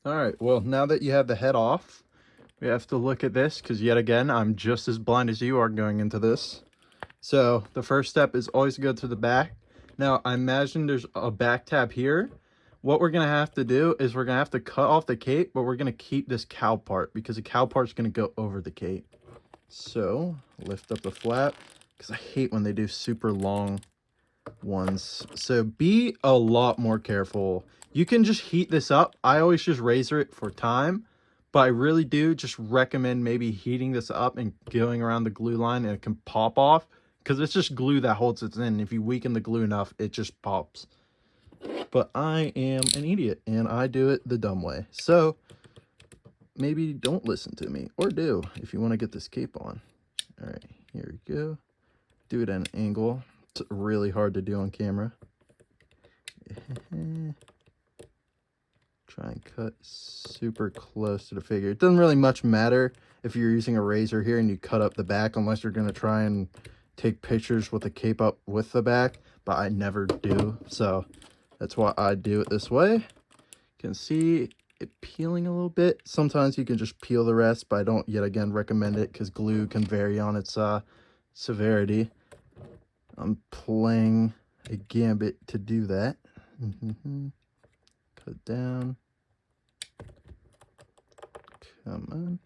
All right, well, now that you have the head off, we have to look at this because yet again, I'm just as blind as you are going into this. So the first step is always to go to the back. Now, I imagine there's a back tab here. What we're going to have to do is we're going to have to cut off the cape, but we're going to keep this cowl part because the cowl part is going to go over the cape. So lift up the flap because I hate when they do super long ones. So be a lot more careful. You can just heat this up. I always just razor it for time, but I really do just recommend maybe heating this up and going around the glue line, and it can pop off because it's just glue that holds it in. If you weaken the glue enough, it just pops. But I am an idiot and I do it the dumb way. So maybe don't listen to me, or do if you want to get this cape on. All right, here we go. Do it at an angle. It's really hard to do on camera. Try and cut super close to the figure. It doesn't really much matter if you're using a razor here and you cut up the back, unless you're going to try and take pictures with the cape up with the back, but I never do, so that's why I do it this way. You can see it peeling a little bit. Sometimes you can just peel the rest, but I don't yet again recommend it because glue can vary on its severity. I'm playing a gambit to do that. Cut down. Come on.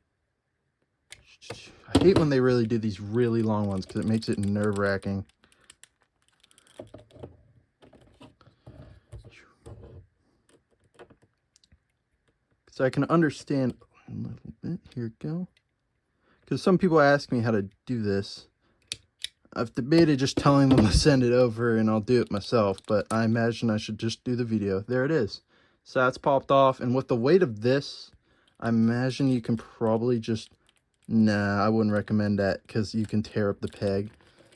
I hate when they really do these really long ones because it makes it nerve-wracking. So I can understand a little bit. Here we go. Because some people ask me how to do this. I've debated just telling them to send it over and I'll do it myself, but I imagine I should just do the video. There it is. So that's popped off, and with the weight of this, I imagine you can probably just... Nah, I wouldn't recommend that because you can tear up the peg.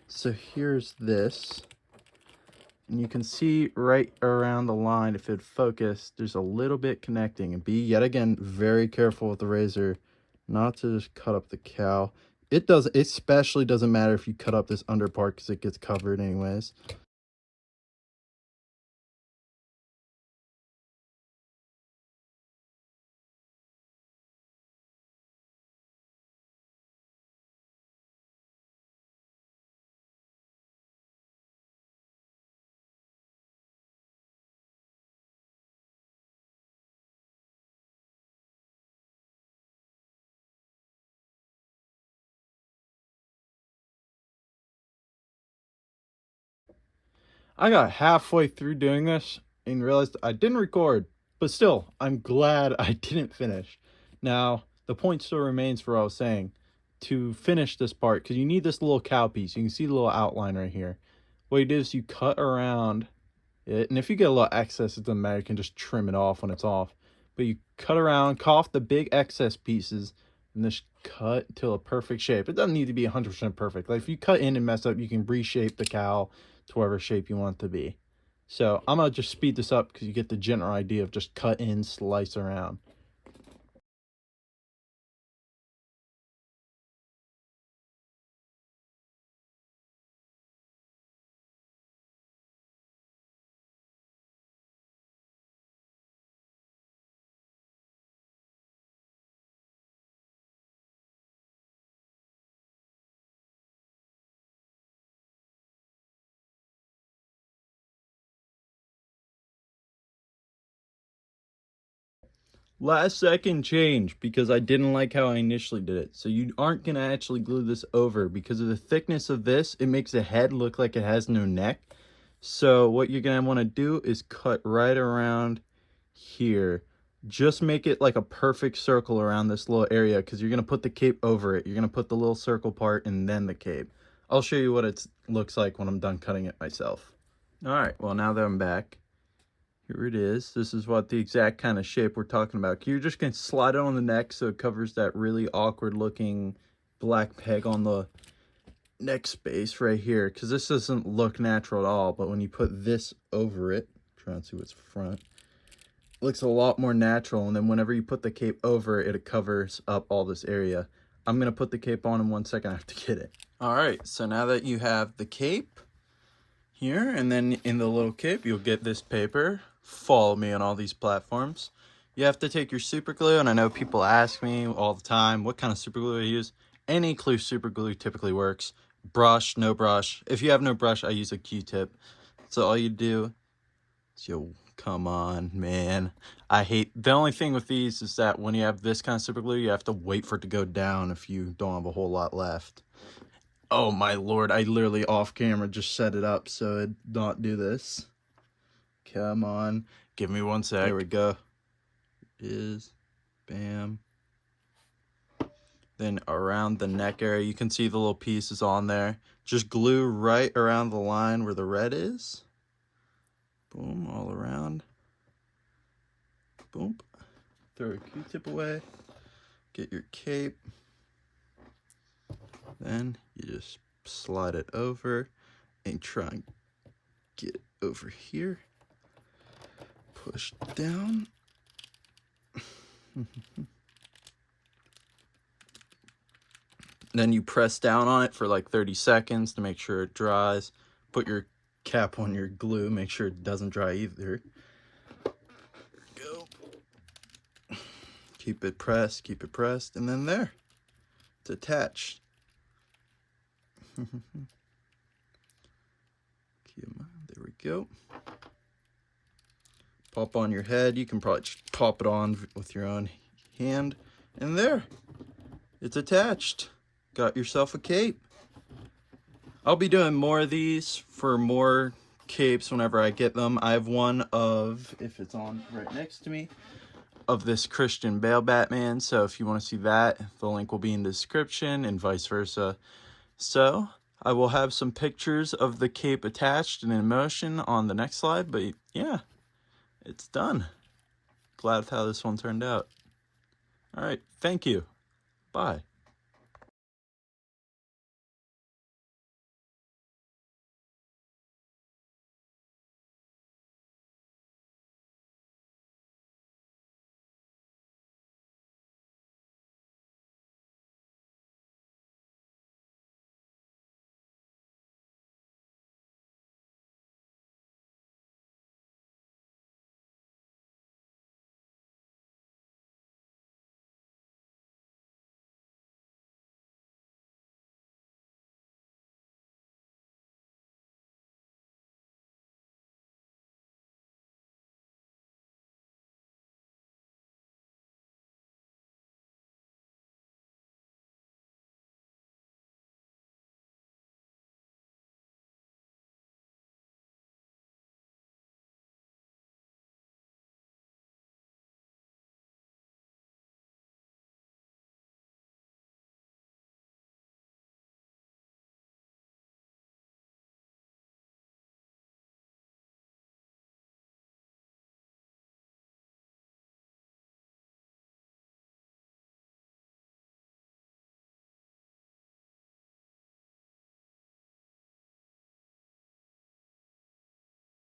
So here's this. And you can see right around the line, if it focused, there's a little bit connecting. And be, yet again, very careful with the razor not to just cut up the cowl. It especially doesn't matter if you cut up this under part because it gets covered anyways. I got halfway through doing this and realized I didn't record, but still, I'm glad I didn't finish. Now, the point still remains for what I was saying. To finish this part, because you need this little cow piece. You can see the little outline right here. What you do is you cut around it, and if you get a little excess, it doesn't matter. You can just trim it off when it's off. But you cut around, cut off the big excess pieces, and just cut till a perfect shape. It doesn't need to be 100% perfect. Like if you cut in and mess up, you can reshape the cowl to whatever shape you want it to be. So I'm gonna just speed this up because you get the general idea of just cut in, slice around. Last second change because I didn't like how I initially did it. So you aren't going to actually glue this over because of the thickness of this. It makes the head look like it has no neck. So what you're going to want to do is cut right around here. Just make it like a perfect circle around this little area because you're going to put the cape over it. You're going to put the little circle part and then the cape. I'll show you what it looks like when I'm done cutting it myself. All right, well, now that I'm back, here it is. This is what the exact kind of shape we're talking about. You're just going to slide it on the neck so it covers that really awkward looking black peg on the neck space right here. Because this doesn't look natural at all. But when you put this over it, try and see what's front, it looks a lot more natural. And then whenever you put the cape over it, it covers up all this area. I'm going to put the cape on in 1 second. I have to get it. All right. So now that you have the cape here, and then in the little cape, you'll get this paper. Follow me on all these platforms. You have to take your super glue, and I know people ask me all the time what kind of super glue I use. Any glue super glue typically works. Brush, no brush. If you have no brush, I use a Q-tip. So all you do is you come on, man. I hate the only thing with these is that when you have this kind of super glue, you have to wait for it to go down if you don't have a whole lot left. Oh my lord, I literally off camera just set it up so I'd not do this. Come on. Give me 1 sec. There we go. Is bam. Then around the neck area, you can see the little pieces on there. Just glue right around the line where the red is. Boom, all around. Boom. Throw a Q-tip away. Get your cape. Then you just slide it over and try and get it over here. Push down. Then you press down on it for like 30 seconds to make sure it dries. Put your cap on your glue, make sure it doesn't dry either. Go. Keep it pressed, and then there. It's attached. There we go. Pop on your head. You can probably just pop it on with your own hand. And there. It's attached. Got yourself a cape. I'll be doing more of these for more capes whenever I get them. I have one of, if it's on right next to me, of this Christian Bale Batman. So if you want to see that, the link will be in the description and vice versa. So I will have some pictures of the cape attached and in motion on the next slide. But yeah, it's done. Glad with how this one turned out. All right, thank you. Bye.